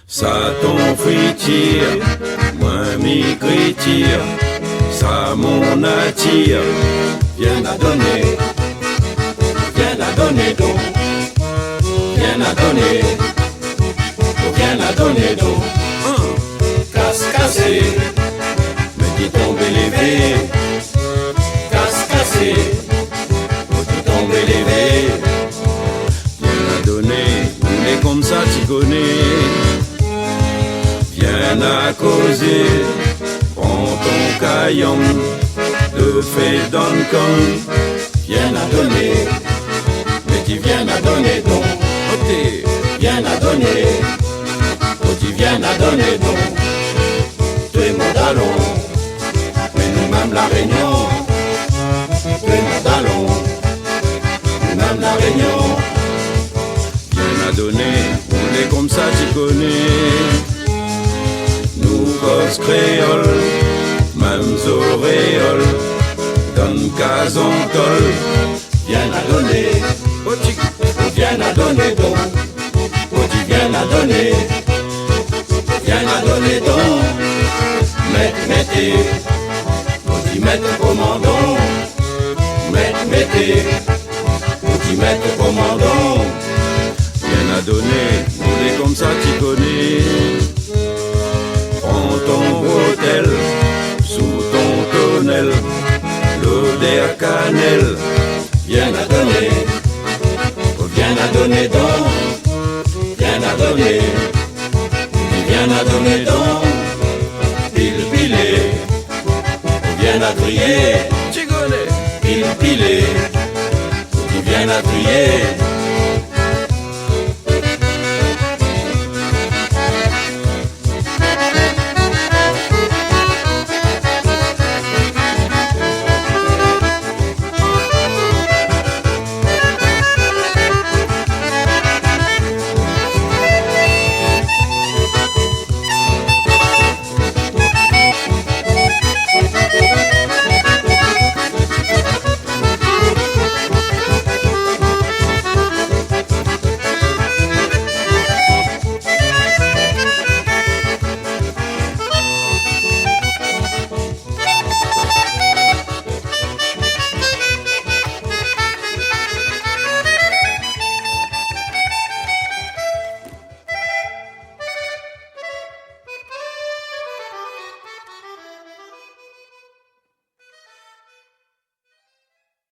Ça ton friture, moi m'y criture, ça mon attire, viens à donner donc, viens à donner, oh viens à donner donc, casse cassé, me dit tomber levé, casse cassé, me dit tomber levé, viens à donner, on est comme ça tu connais. Viens à causer, prends ton caillon, le fais dans le camp. Viens à donner, mais tu viens à donner donc. Ok, viens à donner, oh tu viens à donner donc. Tu es mon talon, mais nous-mêmes la réunion. Tu es mon talon, nous-mêmes la réunion. Viens à donner, on est comme ça tu connais. Cause créole, mêmes auréoles, donne cason tol, viens à donner, oh tu viens à donner donc, oh tu viens à donner donc, mettez, oh tu mettez commandant, mettez, oh tu mettez commandant, viens à donner, on est comme ça tu connais. Prends ton hôtel, sous ton tonnel, l'odeur cannelle, viens à donner, oh viens à donner donc, viens à donner, viens à donner donc, pile, oh viens à trier, tu connais, pile, tu viens à trier.